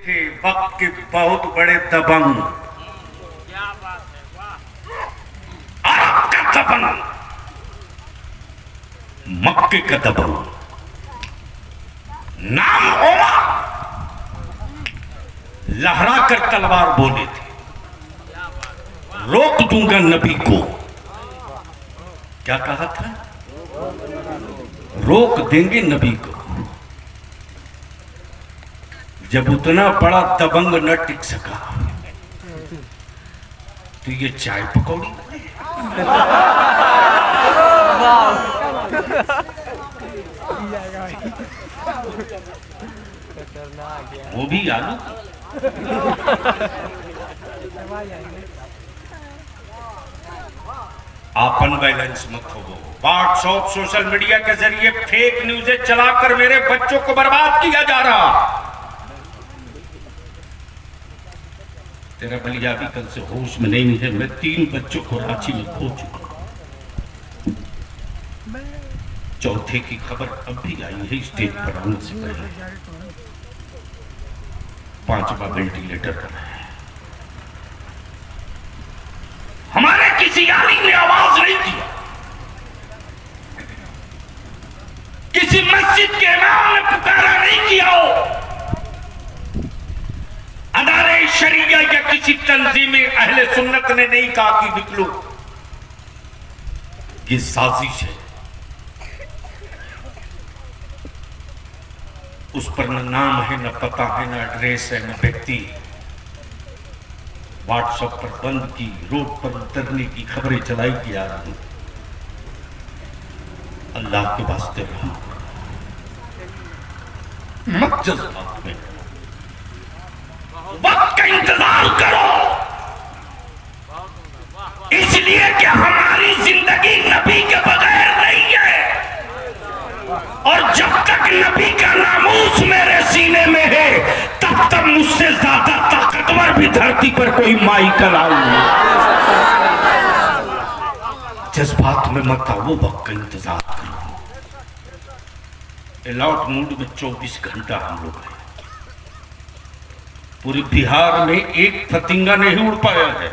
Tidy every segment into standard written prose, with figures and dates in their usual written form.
थे वक्त के बहुत बड़े दबंग, क्या बात है, वाह। अरब का दबंग, मक्के का दबंग, नाम ओमा, लहरा कर तलवार बोले थे, रोक दूंगा नबी को। क्या कहा था? रोक देंगे नबी को। जब उतना बड़ा दबंग न टिक सका तो ये चाय पकौड़ी वो भी आलू आपन बैलेंस मत हो। व्हाट्सएप सोशल मीडिया के जरिए फेक न्यूज़ें चलाकर मेरे बच्चों को बर्बाद किया जा रहा। तेरा बलियाबी कल से होश में नहीं है। मैं 3 बच्चों को रांची में खो चुका हूं। चौथे की खबर अब भी आई है स्टेज पर आने से पहले। 5वां वेंटिलेटर पर है। हमारे किसी आलिम ने आवाज नहीं दिया, किसी मस्जिद के इमाम ने पुकारा नहीं किया हो, अदारे शरिया या किसी तंजीम अहले सुन्नत ने नहीं कहा कि निकलो। ये साजिश है। उस पर न नाम है, न पता है, न एड्रेस है, न व्यक्ति। व्हाट्सएप पर बंद की, रोड पर उतरने की खबरें चलाई की आ रही। अल्लाह के वास्ते रहा मत जज्बात में, वक्त का इंतजार करो, इसलिए कि हमारी जिंदगी नबी के बगैर नहीं है। और जब तक नबी का नामूस मेरे सीने में है तब तक मुझसे ज्यादा ताकतवर भी धरती पर कोई माई का लाल नहीं। जज्बात में मत आओ, वक्त का इंतजार करो। अलॉट मूड में 24 घंटा हम लोग हैं। पूरे बिहार में एक फतिंगा नहीं उड़ पाया है।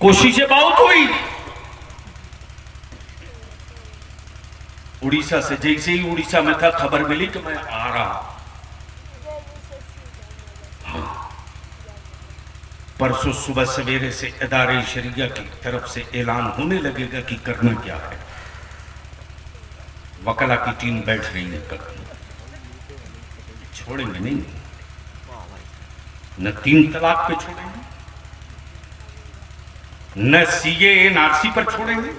कोशिशें बहुत हुई। उड़ीसा से जैसे ही उड़ीसा में था खबर मिली कि मैं आ रहा। हाँ। परसों सुबह सवेरे से इदारे शरिया की तरफ से ऐलान होने लगेगा कि करना क्या है। वकला की टीम बैठ रही है। कल छोड़ेंगे नहीं, न 3 तलाक पे छोड़ेंगे, न सीए एनआरसी पर छोड़ेंगे।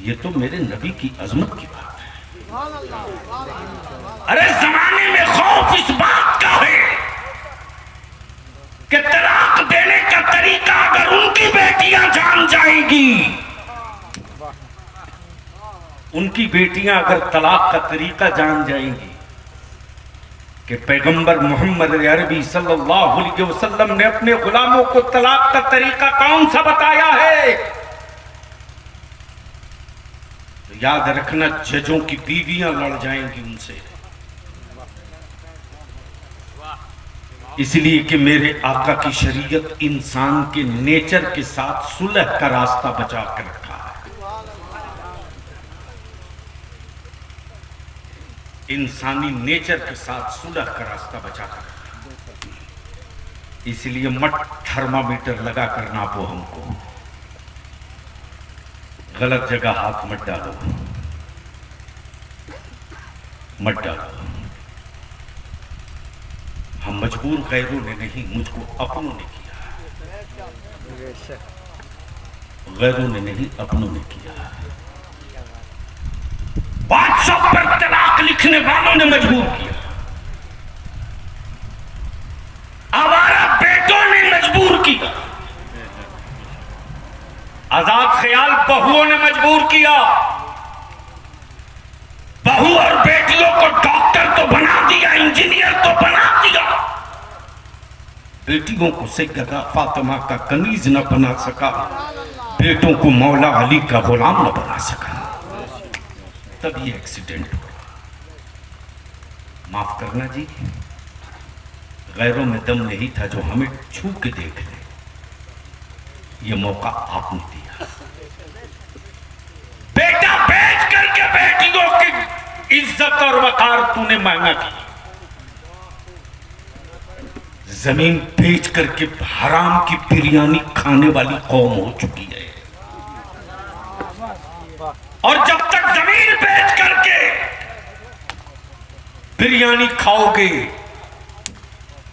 ये तो मेरे नबी की अजमत की बात है। अरे जमाने में खौफ इस बात का है कि तलाक देने का तरीका अगर उनकी बेटियां जान जाएंगी, उनकी बेटियां अगर तलाक का तरीका जान जाएंगी कि पैगंबर मोहम्मद अरबी सल्लल्लाहु अलैहि वसल्लम ने अपने गुलामों को तलाक का तरीका कौन सा बताया है, तो याद रखना जजों की बीवियां लड़ जाएंगी उनसे। इसलिए कि मेरे आका की शरीयत इंसान के नेचर के साथ सुलह का रास्ता बचा कर रखा है। इंसानी नेचर के साथ सुलह का रास्ता बचा कर। इसलिए मत थर्मामीटर लगा कर नापो हमको। गलत जगह हाथ मत डालो, मत डालो। हम मजबूर गैरों ने नहीं, मुझको अपनों ने किया। गैरों ने नहीं, अपनों ने किया। व्हाट्सएप पर तलाक लिखने वालों ने मजबूर किया। आवारा बेटों ने मजबूर किया। आजाद ख्याल बहुओं ने मजबूर किया। बहू और बेटियों को डॉक्टर तो बना दिया, इंजीनियर तो बना दिया। बेटियों को सैयदा फातिमा का कनीज न बना सका, बेटों को मौला अली का गुलाम न बना सका। तब ये एक्सीडेंट हुआ। माफ करना जी, गैरों में दम नहीं था जो हमें छू के देख ले। ये मौका आपने दिया। बेटा बेच करके बेटियों की इज्जत और वकार तूने मांगा की। जमीन बेच करके हराम की बिरयानी खाने वाली कौम हो चुकी है। और जब तक जमीन बेच करके बिरयानी खाओगे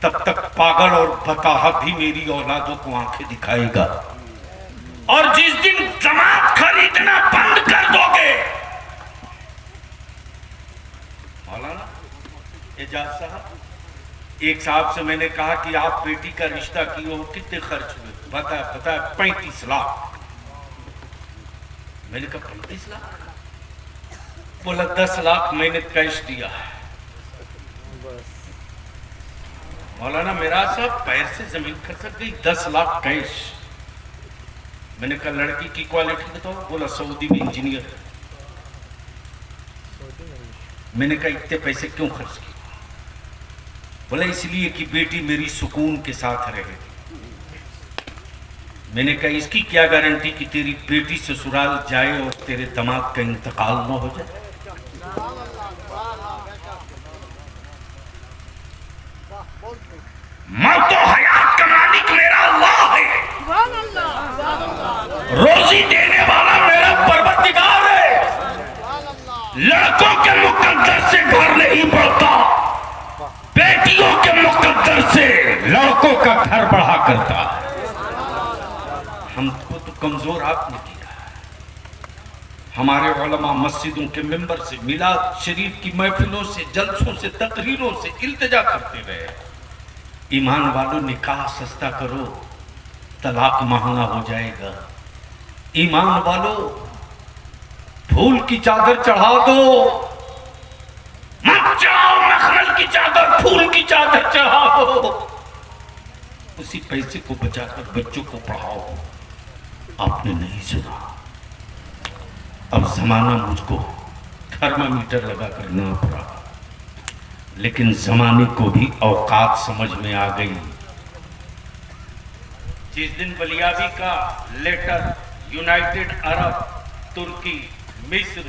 तब तक पागल और बताहा भी मेरी औलादों को आंखें दिखाएगा। और जिस दिन जमात खरीदना बंद कर दोगे, मौलाना एजाज साहब, एक साहब से मैंने कहा कि आप बेटी का रिश्ता किए हो, कितने खर्च हुए? बता 35 लाख। मैंने कहा 35 लाख? बोला 10 लाख मैंने कैश दिया है। मौलाना मेरा साहब पैर से जमीन खसक गई, 10 लाख कैश। मैंने कहा लड़की की क्वालिटी बताओ? बोला सऊदी में इंजीनियर है। मैंने कहा इतने पैसे क्यों खर्च किए? बोला इसलिए कि बेटी मेरी सुकून के साथ रहे। मैंने कहा इसकी क्या गारंटी कि तेरी बेटी ससुराल जाए और तेरे दामाद का इंतकाल न हो जाए? मौत और हयात का मालिक मेरा अल्लाह है। रोजी देने वाला मेरा परवरदिगार है। लड़कों के मुकद्दर से घर नहीं बढ़ता, बेटियों के मुकद्दर से लड़कों का घर बढ़ा करता है। हमको तो कमजोर आपने किया है। हमारे उलमा मस्जिदों के मेंबर से, मिलाद शरीफ की महफिलों से, जलसों से, तकरीरों से इल्तिजा करते रहे, ईमान वालों निकाह सस्ता करो, तलाक महंगा हो जाएगा। ईमान वालों फूल की चादर चढ़ा दो, मत चढ़ाओ मखमल की चादर, फूल की चादर चढ़ा दो। उसी पैसे को बचाकर बच्चों को पढ़ाओ। आपने नहीं सुना। अब जमाना मुझको थर्मामीटर लगाकर नाप रहा, लेकिन जमाने को भी औकात समझ में आ गई। जिस दिन बलियाबी का लेटर यूनाइटेड अरब, तुर्की, मिस्र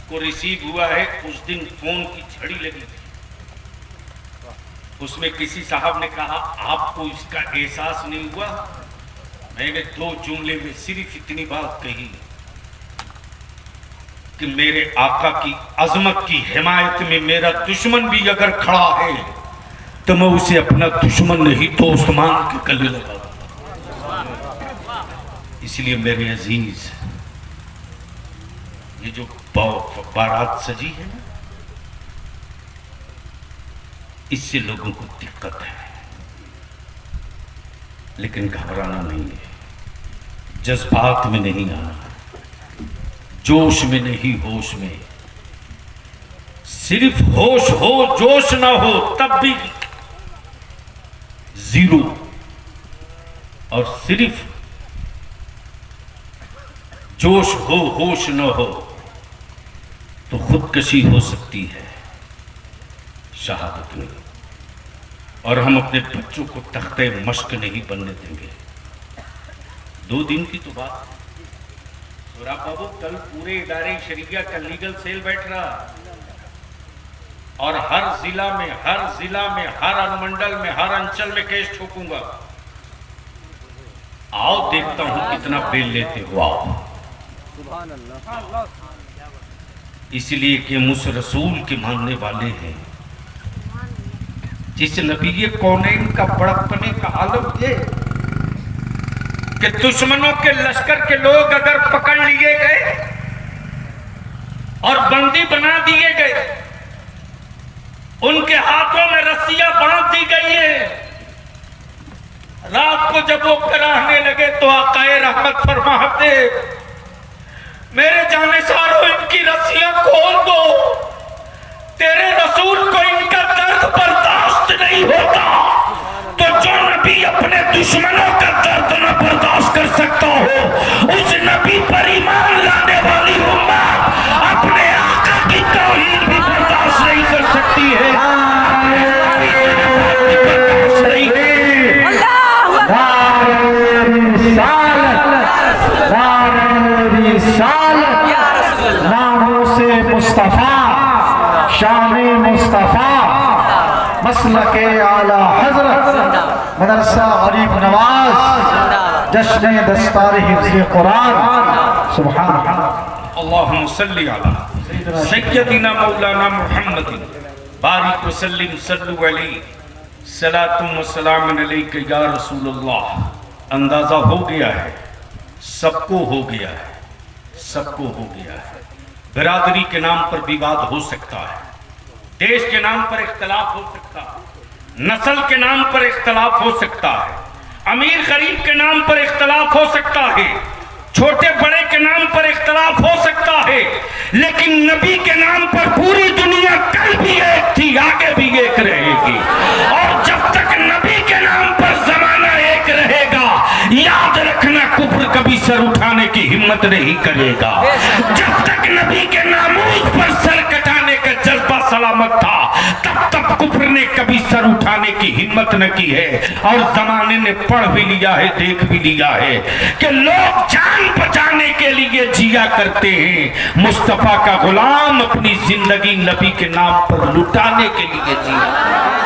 को रिसीव हुआ है, उस दिन फोन की झड़ी लगी थी। उसमें किसी साहब ने कहा आपको इसका एहसास नहीं हुआ? मैंने 2 जुमले में सिर्फ इतनी बात कही कि मेरे आका की अजमत की हिमायत में मेरा दुश्मन भी अगर खड़ा है तो मैं उसे अपना दुश्मन नहीं दोस्त मान के गले लगा दूंगा। इसलिए मेरे अजीज, ये जो बारात सजी है ना, इससे लोगों को दिक्कत है, लेकिन घबराना नहीं है, जज्बात में नहीं आना, जोश में नहीं होश में। सिर्फ होश हो, जोश ना हो तब भी जीरो, और सिर्फ जोश हो होश ना हो तो खुदकशी हो सकती है, शहादत नहीं। और हम अपने बच्चों को तख्ते मश्क नहीं बनने देंगे। 2 दिन की तो बात। सुरा बाबू, कल पूरे इदारे शरीया का लीगल सेल बैठ रहा, और हर जिला में, हर अनुमंडल में, हर अंचल में केस ठोकूंगा। आओ देखता हूं कितना बेल लेते हो। आओ, इसलिए कि मुझ रसूल के मानने वाले हैं। जिस नबी कौनैन का बड़कपने का आलम ये कि दुश्मनों के लश्कर के लोग अगर पकड़ लिए गए और बंदी बना दिए गए, उनके हाथों में रस्सियां बांध दी गई है, रात को जब वो कराहने लगे तो आकाए रहमत फरमाते, मेरे जानिसारों इनकी रस्सियां खोल दो, तेरे रसूल को इनका दर्द बर्दाश्त नहीं होता। तो जो नबी अपने दुश्मनों का दर्द न बर्दाश्त कर सकता हो, उस नबी पर ईमान लाने वाली उम्मत अपने आका की तौहीन भी बर्दाश्त नहीं कर सकती है। मुस्तफ़ा मसलके आला हजरत मदरसा गरीब नवाज जश्न दस्तार हिफ्ज़ कुरान सुभान अल्लाह। अल्लाहुम्मा सल्ली अला सय्यदिना मौलाना मुहम्मदिन बारिक वसल्लिम सल्लु अलैहि सलातुम व सलामुन अलैका या रसूलल्लाह। अंदाजा हो गया है, सबको हो गया है, सबको हो गया है। बिरादरी के नाम पर विवाद हो सकता है, देश के नाम पर इख्तलाफ हो सकता है, नस्ल के नाम पर इख्तलाफ हो सकता है, अमीर गरीब के नाम पर इख्तलाफ हो सकता है, छोटे बड़े के नाम पर इख्तलाफ हो सकता है, लेकिन नबी के नाम पर पूरी दुनिया कल भी एक थी, आगे भी एक रहेगी। और जब तक नबी के नाम पर जमाना एक रहेगा, याद रखना कुफ्र कभी सर उठाने की हिम्मत नहीं करेगा। जब तक नबी के नामूस पर सर कटाने का जज्बा सलामत था, तब तक कुफ्र ने कभी सर उठाने की हिम्मत न की है। और जमाने ने पढ़ भी लिया है, देख भी लिया है कि लोग जान बचाने के लिए जिया करते हैं, मुस्तफा का गुलाम अपनी जिंदगी नबी के नाम पर लुटाने के लिए जिया।